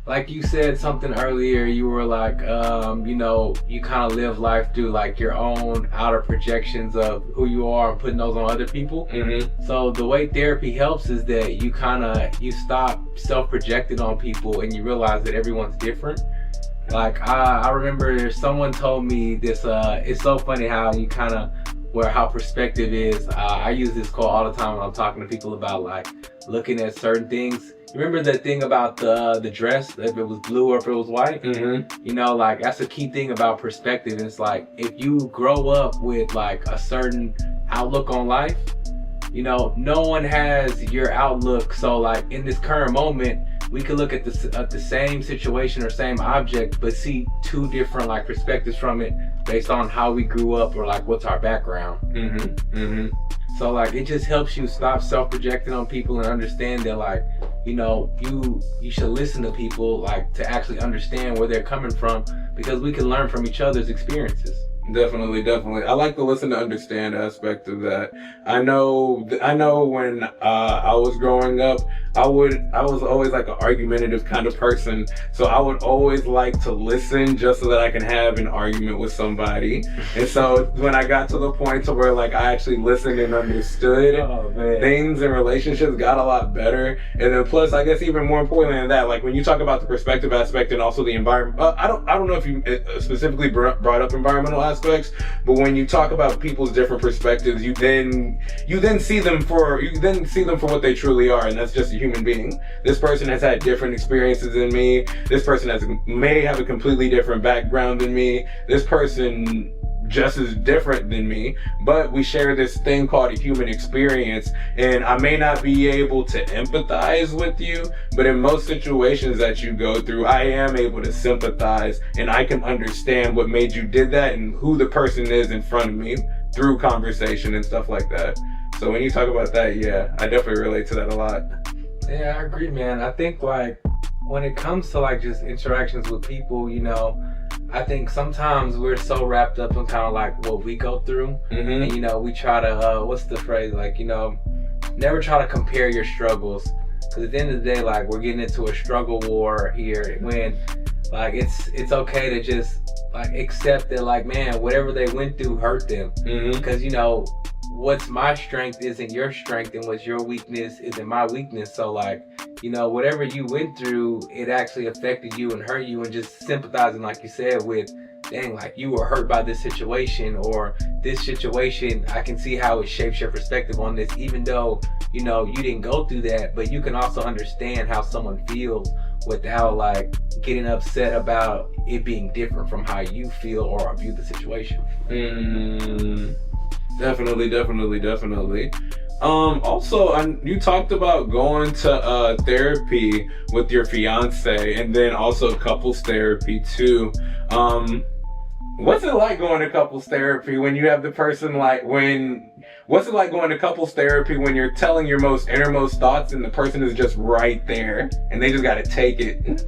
like you said something earlier, you were like, you know, you kind of live life through like your own outer projections of who you are and putting those on other people. So the way therapy helps is that you stop self-projecting on people and you realize that everyone's different. Like I remember someone told me this, it's so funny how you kind of, how perspective is. I use this quote all the time when I'm talking to people about like looking at certain things. You remember the thing about the dress, if it was blue or if it was white? You know, like that's a key thing about perspective. It's like if you grow up with like a certain outlook on life, you know, no one has your outlook. So like in this current moment, we could look at the same situation or same object, but see two different like perspectives from it based on how we grew up or like what's our background. So like it just helps you stop self-projecting on people and understand that like, you know, you should listen to people like to actually understand where they're coming from, because we can learn from each other's experiences. Definitely. I like the listen to understand aspect of that. I know when I was growing up, I was always like an argumentative kind of person. So I would always like to listen just so that I can have an argument with somebody. And so when I got to the point to where like I actually listened and understood, things and relationships got a lot better. And then plus, I guess even more importantly than that, like when you talk about the perspective aspect and also the environment, I don't know if you specifically brought up environmental aspects, but when you talk about people's different perspectives, you then see them for what they truly are, and that's just a human being. This person has had different experiences than me. This person may have a completely different background than me. This person just as different than me, but we share this thing called a human experience, and I may not be able to empathize with you, but in most situations that you go through, I am able to sympathize, and I can understand what made you did that and who the person is in front of me through conversation and stuff like that. So when you talk about that, yeah, I definitely relate to that a lot. Yeah, I agree, man. I think like when it comes to like just interactions with people, you know, I think sometimes we're so wrapped up in kind of like what we go through, and you know, we try to what's the phrase, like, you know, never try to compare your struggles, because at the end of the day, like, we're getting into a struggle war here, when like it's okay to just like accept that, like, man, whatever they went through hurt them, because you know, what's my strength isn't your strength, and what's your weakness isn't my weakness. So like, you know, whatever you went through, it actually affected you and hurt you, and just sympathizing, like you said, with, dang, like you were hurt by this situation, or this situation, I can see how it shapes your perspective on this, even though, you know, you didn't go through that, but you can also understand how someone feels without like getting upset about it being different from how you feel or view the situation. Definitely. Also, you talked about going to therapy with your fiance, and then also couples therapy too. What's it like going to couples therapy when you have the person what's it like going to couples therapy when you're telling your most innermost thoughts and the person is just right there and they just gotta take it?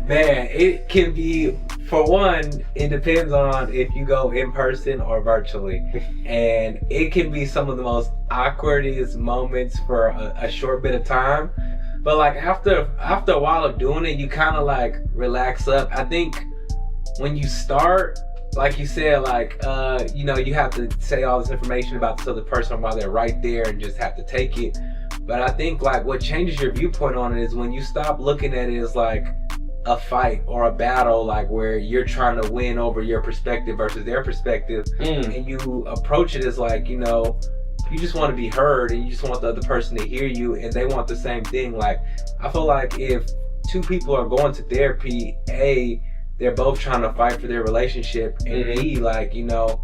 Man, it can be, for one, it depends on if you go in person or virtually. And it can be some of the most awkwardest moments for a short bit of time. But like after a while of doing it, you kind of like relax up. I think when you start, like you said, like, you know, you have to say all this information about this other person while they're right there and just have to take it. But I think like what changes your viewpoint on it is when you stop looking at it as like a fight or a battle, like where you're trying to win over your perspective versus their perspective, and you approach it as like, you know, you just want to be heard and you just want the other person to hear you and they want the same thing. Like, I feel like if two people are going to therapy, A, they're both trying to fight for their relationship, and B, like, you know,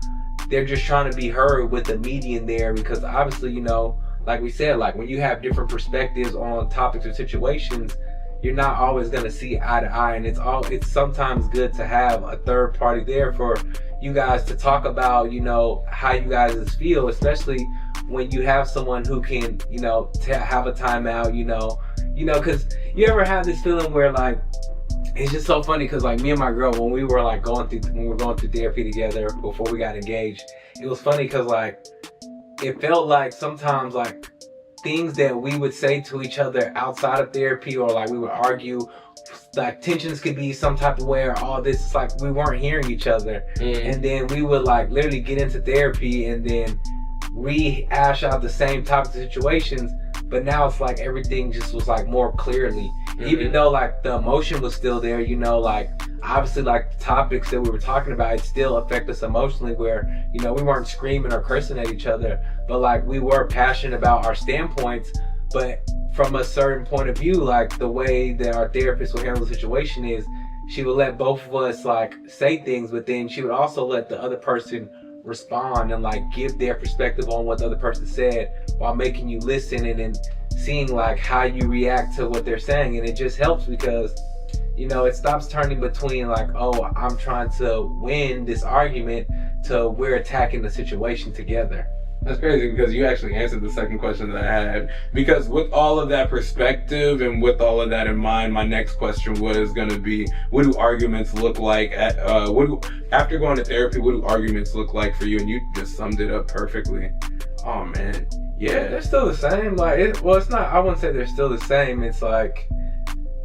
they're just trying to be heard with the median there, because obviously, you know, like we said, like when you have different perspectives on topics or situations, you're not always going to see eye to eye, and it's sometimes good to have a third party there for you guys to talk about, you know, how you guys feel, especially when you have someone who can, you know, have a timeout, you know, because you ever have this feeling where like, it's just so funny, because like me and my girl, when we were going through therapy together before we got engaged, it was funny because like it felt like sometimes like things that we would say to each other outside of therapy, or like we would argue, like tensions could be some type of way, or all this, it's like we weren't hearing each other. And then we would like literally get into therapy and then rehash out the same type of situations, but now it's like everything just was like more clearly. Even though like the emotion was still there, you know, like obviously like the topics that we were talking about, it still affect us emotionally, where, you know, we weren't screaming or cursing at each other, but like we were passionate about our standpoints. But from a certain point of view, like the way that our therapist would handle the situation is she would let both of us like say things, but then she would also let the other person respond and like give their perspective on what the other person said, while making you listen and then seeing like how you react to what they're saying. And it just helps because, you know, it stops turning between like, oh, I'm trying to win this argument, to we're attacking the situation together. That's crazy, because you actually answered the second question that I had. Because with all of that perspective and with all of that in mind, my next question was going to be, what do arguments look like after going to therapy? What do arguments look like for you? And you just summed it up perfectly. Oh man, yeah. They're still the same. Like, it's not. I wouldn't say they're still the same. It's like,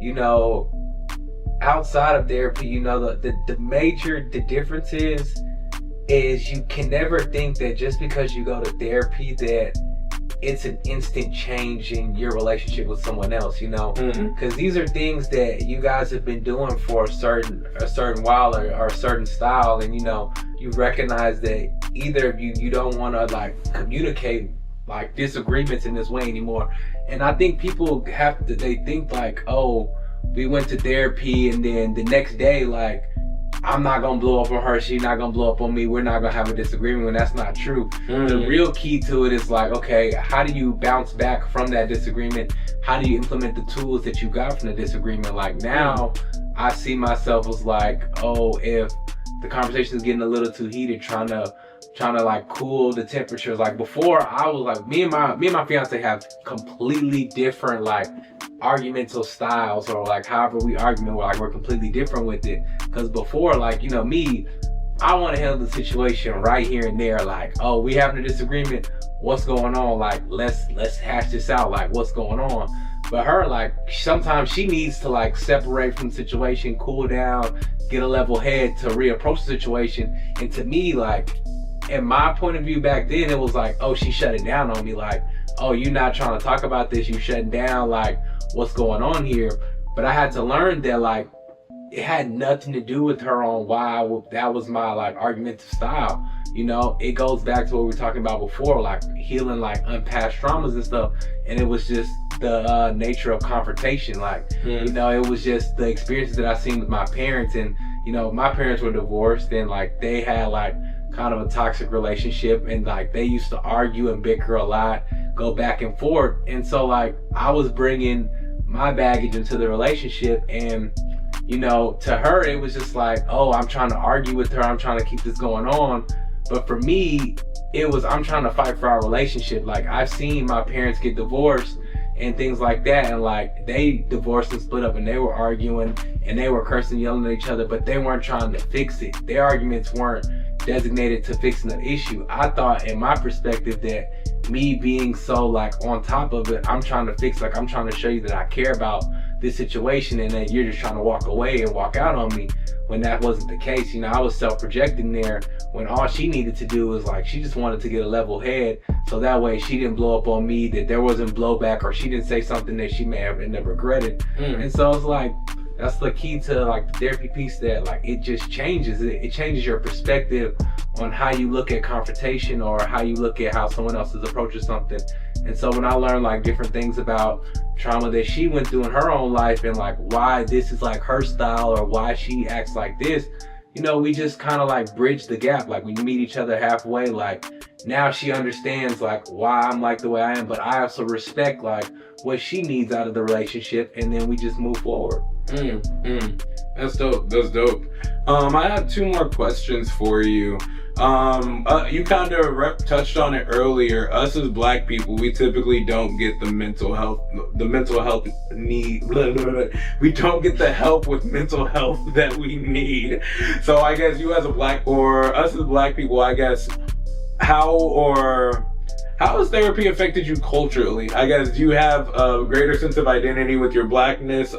you know, outside of therapy, you know, the major difference is you can never think that just because you go to therapy that it's an instant change in your relationship with someone else, you know, because these are things that you guys have been doing for a certain while, or a certain style, and you know, you recognize that either of you don't want to like communicate like disagreements in this way anymore. And I think people they think like, oh, we went to therapy and then the next day, like, I'm not gonna blow up on her, she's not gonna blow up on me, we're not gonna have a disagreement, when that's not true. The real key to it is like, okay, how do you bounce back from that disagreement? How do you implement the tools that you got from the disagreement? Like now, I see myself as like, oh, if the conversation is getting a little too heated, trying to like cool the temperatures. Like before, I was like, me and my fiance have completely different like argumental styles, or like however we argue, we're completely different with it. Because before, like, you know, me, I want to handle the situation right here and there. Like, oh, we having a disagreement, what's going on? Like, let's hash this out, like what's going on. But her, like, sometimes she needs to like separate from the situation, cool down, get a level head to reapproach the situation. And to me, like, in my point of view back then, it was like, oh, she shut it down on me. Like, oh, you're not trying to talk about this, you shutting down, like, what's going on here? But I had to learn that, like, it had nothing to do with her on why that was my, like, argumentative style. You know, it goes back to what we were talking about before, like, healing, like, unpassed traumas and stuff. And it was just the nature of confrontation. Like, you know, it was just the experiences that I seen with my parents. And, you know, my parents were divorced, and, like, they had, like, kind of a toxic relationship, and like they used to argue and bicker a lot, go back and forth. And so like I was bringing my baggage into the relationship, and you know, to her it was just like, oh, I'm trying to argue with her, I'm trying to keep this going on. But for me, it was, I'm trying to fight for our relationship. Like, I've seen my parents get divorced and things like that, and like they divorced and split up, and they were arguing and they were cursing, yelling at each other, but they weren't trying to fix it. Their arguments weren't designated to fixing the issue. I thought, in my perspective, that me being so like on top of it, I'm trying to fix, like I'm trying to show you that I care about this situation, and that you're just trying to walk away and walk out on me, when that wasn't the case. You know, I was self-projecting there, when all she needed to do was like, she just wanted to get a level head, so that way she didn't blow up on me, that there wasn't blowback, or she didn't say something that she may have ended up regretting. And so it's like, that's the key to like the therapy piece, that like it just changes it changes your perspective on how you look at confrontation, or how you look at how someone else is approaching something. And so when I learned like different things about trauma that she went through in her own life, and like why this is like her style, or why she acts like this, you know, we just kind of like bridge the gap. Like, we meet each other halfway. Like, now she understands like why I'm like the way I am, but I also respect like what she needs out of the relationship, and then we just move forward. That's dope. That's dope. I have two more questions for you. You kind of touched on it earlier. Us as Black people, we typically don't get the mental health need. We don't get the help with mental health that we need. So I guess you as a Black, or us as Black people, I guess, how How has therapy affected you culturally? I guess, do you have a greater sense of identity with your blackness?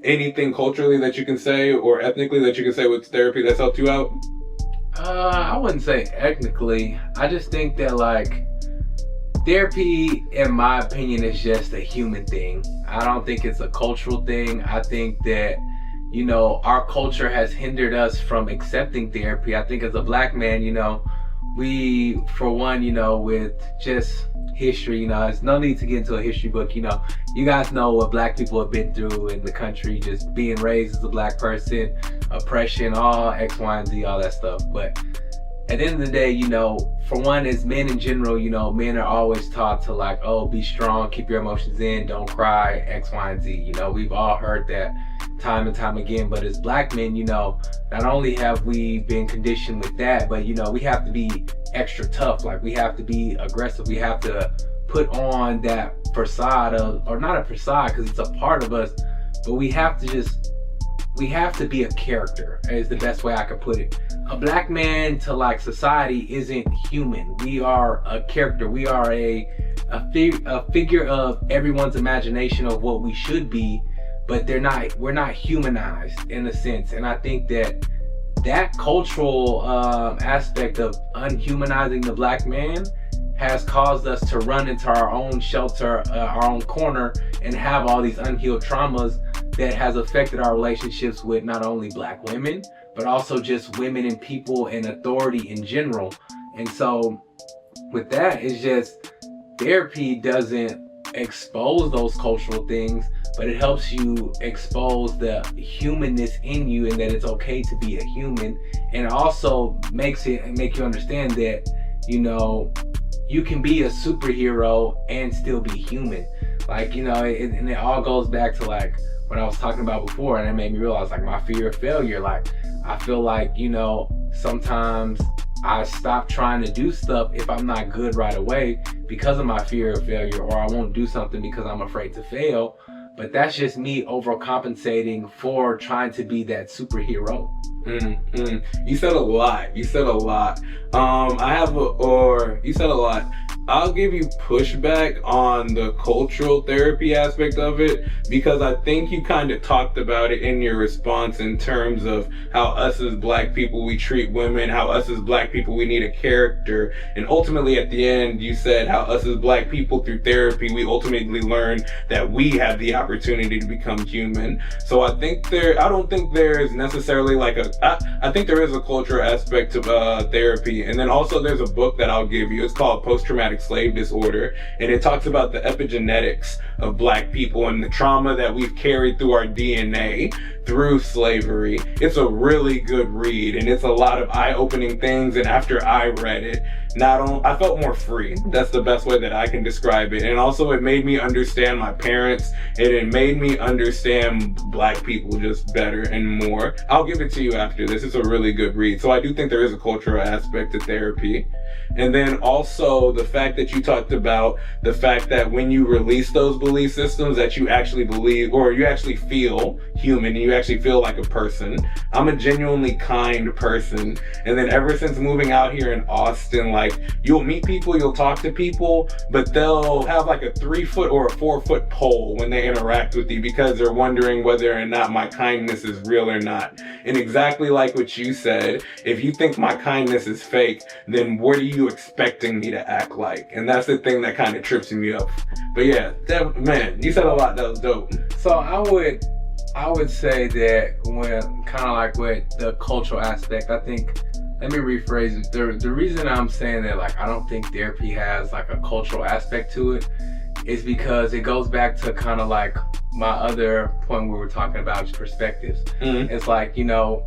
Anything culturally that you can say, or ethnically that you can say with therapy that's helped you out? I wouldn't say ethnically. I just think that like therapy, in my opinion, is just a human thing. I don't think it's a cultural thing. I think that, you know, our culture has hindered us from accepting therapy. I think as a black man, you know, we, for one, you know, with just history, you know, there's no need to get into a history book, you know, you guys know what black people have been through in the country, just being raised as a black person, oppression, all X, Y, and Z, all that stuff. But at the end of the day, you know, for one, as men in general, you know, men are always taught to like, oh, be strong, keep your emotions in, don't cry, X, Y, and Z. You know, we've all heard that time and time again. But as black men, you know, not only have we been conditioned with that, but, you know, we have to be extra tough. Like, we have to be aggressive. We have to put on that facade of, or not a facade because it's a part of us, but we have to be a character, is the best way I could put it. A black man to like society isn't human. We are a character. We are a figure of everyone's imagination of what we should be, but we're not humanized in a sense. And I think that cultural aspect of unhumanizing the black man has caused us to run into our own shelter, our own corner, and have all these unhealed traumas that has affected our relationships with not only black women, but also just women and people and authority in general. And so with that, it's just therapy doesn't expose those cultural things, but it helps you expose the humanness in you and that it's okay to be a human. And it also make you understand that, you know, you can be a superhero and still be human. Like, you know, and it all goes back to like what I was talking about before, and it made me realize like my fear of failure. Like, I feel like, you know, sometimes I stop trying to do stuff if I'm not good right away because of my fear of failure, or I won't do something because I'm afraid to fail. But that's just me overcompensating for trying to be that superhero. You said a lot. You said a lot. You said a lot. I'll give you pushback on the cultural therapy aspect of it, because I think you kind of talked about it in your response in terms of how us as black people, we treat women, how us as black people, we need a character. And ultimately at the end, you said how us as black people through therapy, we ultimately learn that we have the opportunity to become human. So I don't think there's necessarily like I think there is a cultural aspect to therapy. And then also there's a book that I'll give you. It's called Post-Traumatic Slave Disorder, and it talks about the epigenetics of black people and the trauma that we've carried through our DNA through slavery. It's a really good read, and it's a lot of eye-opening things. And after I read it, I felt more free. That's the best way that I can describe it. And also it made me understand my parents, and it made me understand black people just better and more. I'll give it to you after this. It's a really good read. So I do think there is a cultural aspect to therapy. And then also the fact that you talked about the fact that when you release those belief systems that you actually believe, or you actually feel human, and you actually feel like a person. I'm a genuinely kind person. And then ever since moving out here in Austin, like, you'll meet people, you'll talk to people, but they'll have like a 3-foot or a 4-foot pole when they interact with you, because they're wondering whether or not my kindness is real or not. And exactly like what you said, if you think my kindness is fake, then what are you expecting me to act like? And that's the thing that kind of trips me up. But yeah, man, you said a lot. That was dope. So I would say that when kind of like with the cultural aspect, I think, let me rephrase it. The reason I'm saying that like I don't think therapy has like a cultural aspect to it is because it goes back to kind of like my other point we were talking about, perspectives. It's like, you know,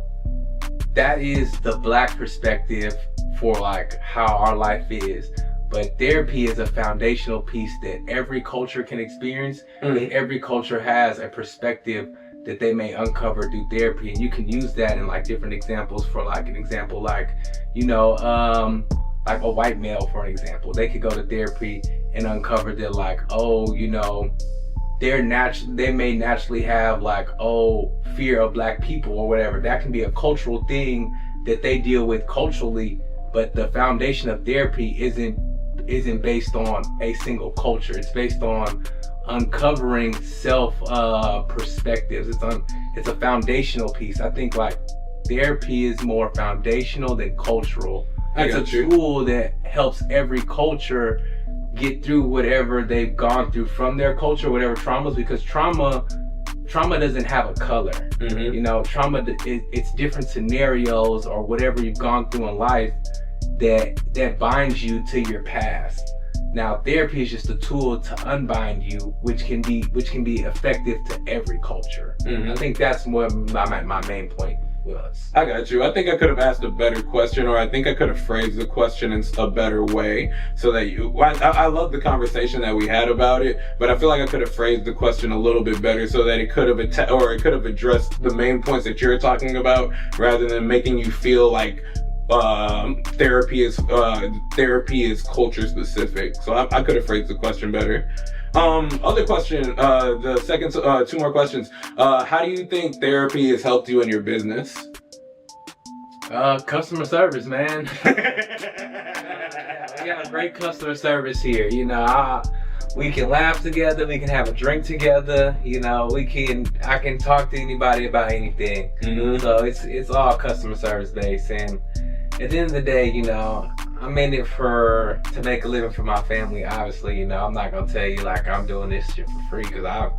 that is the black perspective for like how our life is. But therapy is a foundational piece that every culture can experience, and every culture has a perspective that they may uncover through therapy. And you can use that in like different examples. For like an example, like, you know, like a white male, for an example, they could go to therapy and uncover that like, oh, you know, they may naturally have like, oh, fear of black people or whatever. That can be a cultural thing that they deal with culturally, but the foundation of therapy isn't isn't based on a single culture. It's based on uncovering self perspectives. It's a foundational piece. I think like therapy is more foundational than cultural. It's a tool that helps every culture get through whatever they've gone through from their culture, whatever traumas, because trauma doesn't have a color. Mm-hmm. You know, trauma, it's different scenarios or whatever you've gone through in life that binds you to your past. Now, therapy is just a tool to unbind you, which can be effective to every culture. Mm-hmm. I think that's what my main point was. I got you. I think I could have asked a better question, or I think I could have phrased the question in a better way so that I love the conversation that we had about it, but I feel like I could have phrased the question a little bit better so that it could have addressed the main points that you're talking about, rather than making you feel like therapy is culture specific. So I could have phrased the question better. Other question, the second, two more questions. How do you think therapy has helped you in your business? Customer service, man. We got great customer service here. You know, we can laugh together. We can have a drink together. You know, I can talk to anybody about anything. Mm-hmm. So it's all customer service based. And at the end of the day, you know, I'm in it to make a living for my family. Obviously, you know, I'm not gonna tell you like I'm doing this shit for free, because I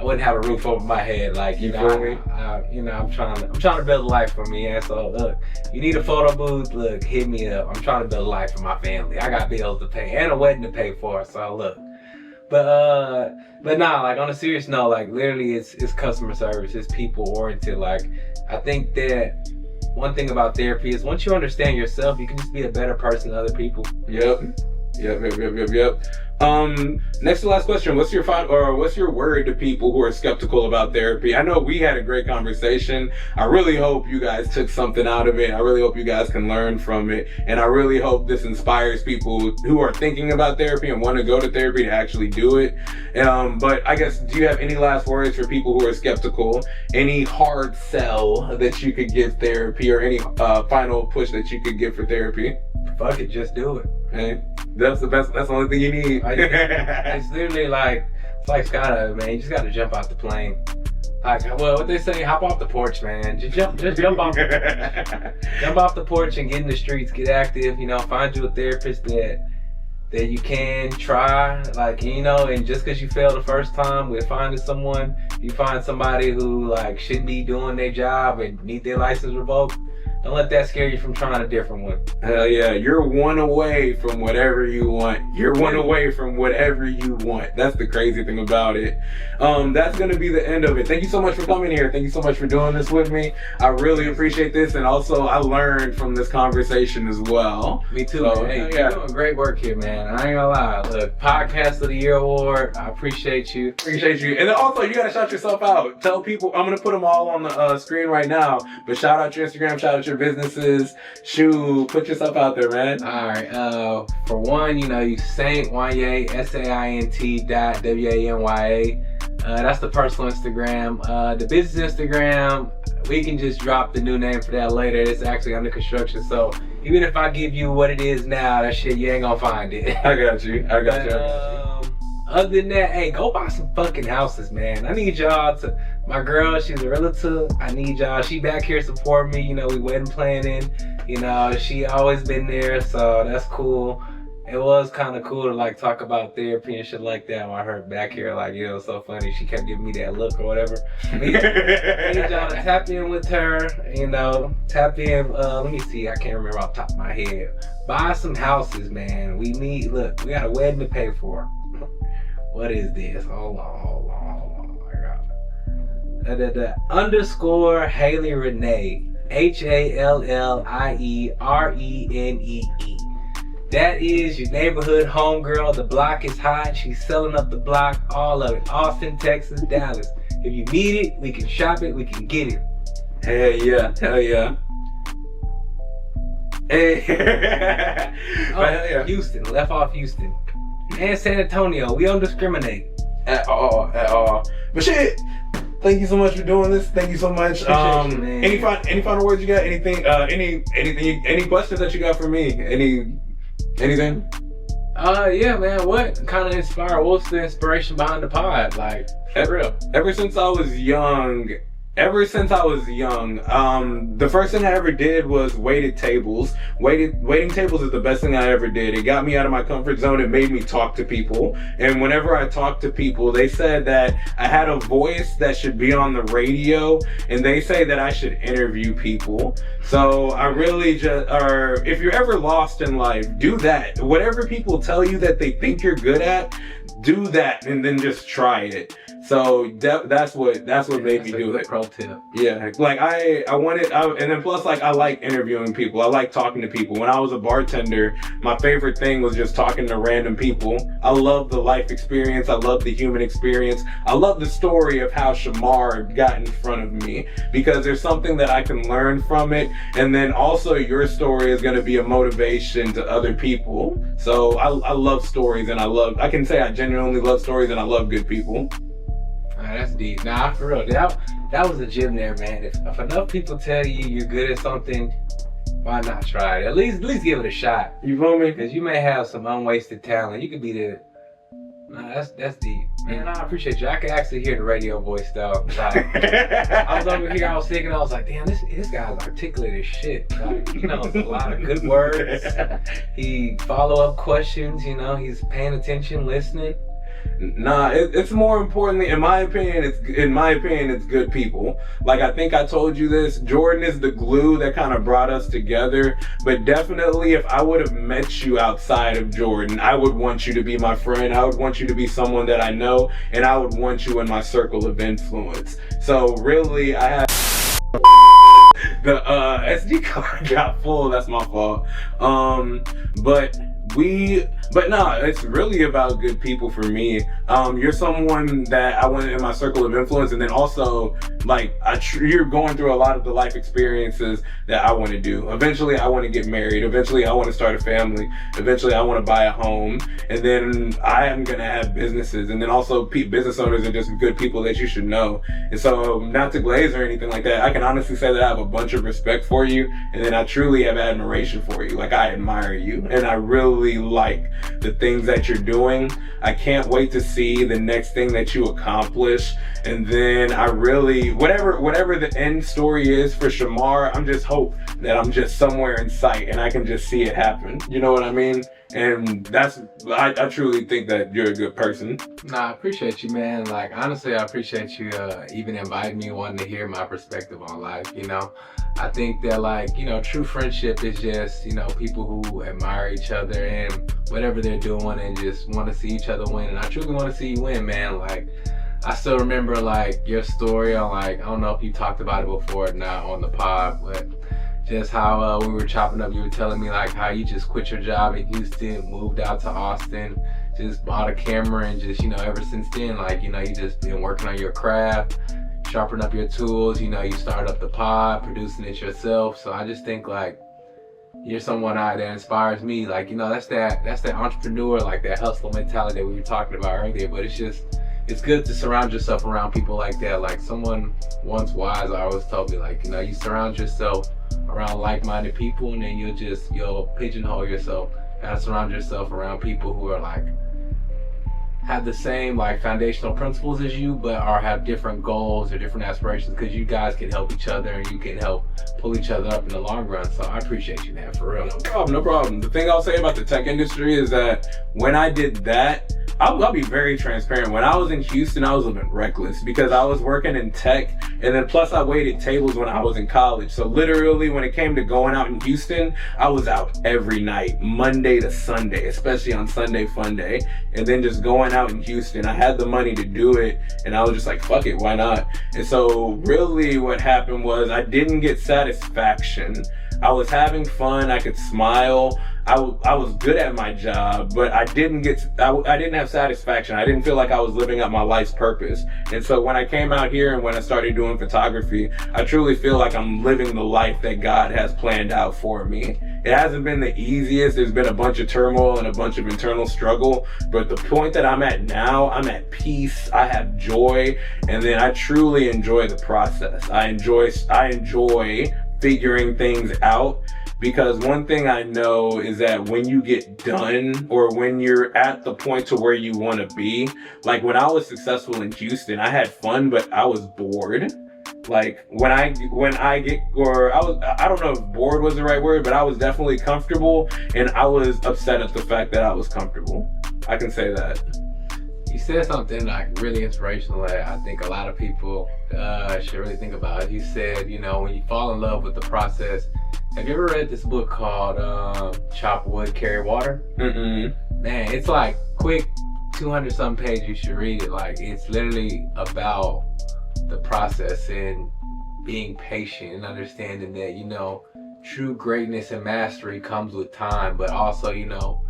wouldn't have a roof over my head. Like, you know, I'm trying to build a life for me. And so, look, you need a photo booth, look, hit me up. I'm trying to build a life for my family. I got bills to pay and a wedding to pay for. So look, but nah, like on a serious note, like literally, it's customer service. It's people oriented. Like, I think that one thing about therapy is once you understand yourself, you can just be a better person to other people. Yep. Next to last question. What's your word to people who are skeptical about therapy? I know we had a great conversation. I really hope you guys took something out of it. I really hope you guys can learn from it. And I really hope this inspires people who are thinking about therapy and want to go to therapy to actually do it. But I guess, do you have any last words for people who are skeptical? Any hard sell that you could give therapy, or any final push that you could give for therapy? Fuck it, just do it. Hey, that's the best. That's the only thing you need. It's literally like, it's like skydiving, man. You just gotta jump out the plane. Like, well, what they say, hop off the porch, man. Just jump off the porch and get in the streets, get active. You know, find you a therapist that you can try. Like, you know, and just because you failed the first time with finding someone, you find somebody who like shouldn't be doing their job and need their license revoked. Don't let that scare you from trying a different one. Hell yeah, you're one away from whatever you want. You're one away from whatever you want. That's the crazy thing about it. That's gonna be the end of it. Thank you so much for coming here. Thank you so much for doing this with me. I really appreciate this, and also I learned from this conversation as well. Me too, man. Hey, you're doing great work here, man. I ain't gonna lie. Look, Podcast of the Year award. I appreciate you. Appreciate you. And then also, you gotta shout yourself out. Tell people, I'm gonna put them all on the screen right now, but shout out your Instagram, shout out your businesses. Shoot, put yourself out there, man. All right. For one, you know, you saint.wanya, saint.wanya. That's the personal Instagram. The business Instagram, we can just drop the new name for that later. It's actually under construction, so even if I give you what it is now, that shit, you ain't gonna find it. I got you. Other than that, hey, go buy some fucking houses, man. I need y'all to, my girl, she's a realtor. I need y'all, she back here supporting me. You know, we wedding planning. You know, she always been there, so that's cool. It was kind of cool to like talk about therapy and shit like that when I heard back here, like, you know, so funny. She kept giving me that look or whatever. I need y'all to tap in with her, you know, tap in. Let me see, I can't remember off the top of my head. Buy some houses, man. We got a wedding to pay for. What is this? Hold on. I got it. _ Haley Renee. HALLIERENEE. That is your neighborhood homegirl. The block is hot. She's selling up the block, all of it. Austin, Texas, Dallas. If you need it, we can shop it, we can get it. Hell yeah. Hey. Houston, left off Houston. And San Antonio, we don't discriminate. At all. But shit, thank you so much for doing this. Thank you so much. Any final words you got? Anything? Any questions that you got for me? Anything? Yeah, man. What kind of inspired? What's the inspiration behind the pod? Like, for real. Ever since I was young, the first thing I ever did was waited tables. Waiting tables is the best thing I ever did. It got me out of my comfort zone. It made me talk to people. And whenever I talked to people, they said that I had a voice that should be on the radio, and they say that I should interview people. So I really if you're ever lost in life, do that. Whatever people tell you that they think you're good at, do that and then just try it. So that's what made me do it. Pro tip. Yeah, like and then plus like I like interviewing people. I like talking to people. When I was a bartender, my favorite thing was just talking to random people. I love the life experience. I love the human experience. I love the story of how Shemar got in front of me, because there's something that I can learn from it. And then also your story is going to be a motivation to other people. So I love stories, and I can say I genuinely love stories, and I love good people. That's deep. Nah, for real. That was a gym there, man. If enough people tell you you're good at something, why not try it? At least give it a shot. You feel me? Because you may have some unwasted talent. You could be the... Nah, that's deep. Man, I appreciate you. I could actually hear the radio voice though. Like, I was over here, I was thinking, I was like, damn, this guy's articulate as shit. Like, a lot of good words. He follow-up questions, he's paying attention, listening. Nah, it's more importantly, in my opinion, it's good people. Like, I think I told you this, Jordan is the glue that kind of brought us together. But definitely, if I would have met you outside of Jordan, I would want you to be my friend. I would want you to be someone that I know, and I would want you in my circle of influence. So really, I had the SD card got full. That's my fault. But no, it's really about good people for me. You're someone that I want in my circle of influence, and then also, like, you're going through a lot of the life experiences that I want to do. Eventually, I want to get married. Eventually, I want to start a family. Eventually, I want to buy a home, and then I am gonna have businesses. And then also, business owners are just good people that you should know. And so, not to glaze or anything like that, I can honestly say that I have a bunch of respect for you, and then I truly have admiration for you. Like, I admire you, and I really like the things that you're doing. I can't wait to see the next thing that you accomplish. And then I really, whatever the end story is for Shemar, I'm just hope that I'm just somewhere in sight and I can just see it happen. You know what I mean? And I truly think that you're a good person. Nah, I appreciate you, man. Like, honestly, I appreciate you even inviting me, wanting to hear my perspective on life, I think that, like, true friendship is just, people who admire each other and whatever they're doing and just want to see each other win. And I truly want to see you win, man. Like, I still remember, like, your story on, like, I don't know if you talked about it before or not on the pod, but just how we were chopping up, you were telling me, like, how you just quit your job in Houston, moved out to Austin, just bought a camera, and just, ever since then, like, you just been working on your craft, sharpen up your tools, you started up the pod, producing it yourself. So I just think, like, you're someone that inspires me. Like, that's that entrepreneur, like that hustle mentality that we were talking about earlier. But it's good to surround yourself around people like that. Like, someone once wise always told me, like, you surround yourself around like-minded people, and then you'll pigeonhole yourself. You gotta surround yourself around people who are, like, have the same, like, foundational principles as you, but have different goals or different aspirations, because you guys can help each other and you can help pull each other up in the long run. So I appreciate you, man, for real. No problem. The thing I'll say about the tech industry is that when I did that, I'll be very transparent. When I was in Houston, I was living reckless because I was working in tech, and then plus I waited tables when I was in college. So literally, when it came to going out in Houston, I was out every night, Monday to Sunday, especially on Sunday Fun Day, and then just going out in Houston. I had the money to do it, and I was just like, fuck it, why not? And so really what happened was I didn't get satisfaction. I was having fun, I could smile, I was good at my job, but I didn't have satisfaction. I didn't feel like I was living up my life's purpose. And so when I came out here and when I started doing photography, I truly feel like I'm living the life that God has planned out for me. It hasn't been the easiest. There's been a bunch of turmoil and a bunch of internal struggle, but the point that I'm at now, I'm at peace, I have joy, and then I truly enjoy the process. I enjoy figuring things out. because one thing I know is that when you get done, or when you're at the point to where you want to be, like when I was successful in Houston, I had fun, but I was bored. Like when I get, or I don't know if bored was the right word, but I was definitely comfortable, and I was upset at the fact that I was comfortable. I can say that. You said something like really inspirational that I think a lot of people should really think about. You said, you know, when you fall in love with the process. Have you ever read this book called Chop Wood, Carry Water? Mm-mm. Man, it's like quick 200 some pages. You should read it. Like, it's literally about the process and being patient and understanding that, you know, true greatness and mastery comes with time, but also, you know,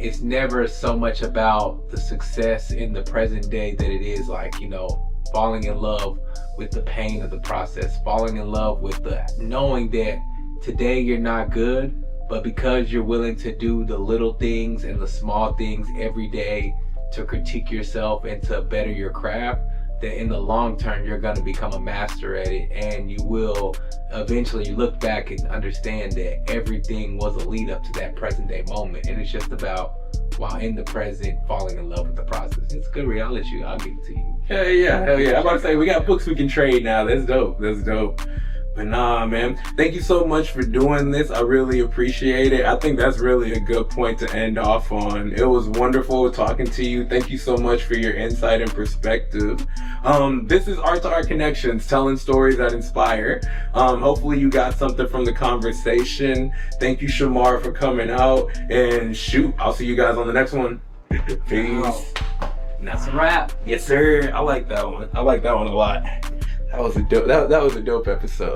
it's never so much about the success in the present day that it is like, you know, falling in love with the pain of the process, falling in love with the knowing that today you're not good, but because you're willing to do the little things and the small things every day to critique yourself and to better your craft, that in the long term you're going to become a master at it, and you will eventually look back and understand that everything was a lead up to that present day moment, and it's just about, while in the present, falling in love with the process. It's a good reality. I'll give it to you. Hell yeah. I'm about to say, we got books we can trade now. That's dope. But nah, man, thank you so much for doing this. I really appreciate it. I think that's really a good point to end off on. It was wonderful talking to you. Thank you so much for your insight and perspective. This is Art to Art Connections, telling stories that inspire. Hopefully you got something from the conversation. Thank you, Shemar, for coming out. And shoot, I'll see you guys on the next one. Peace. That's a wrap. Yes, sir. I like that one. I like that one a lot. That was a dope episode.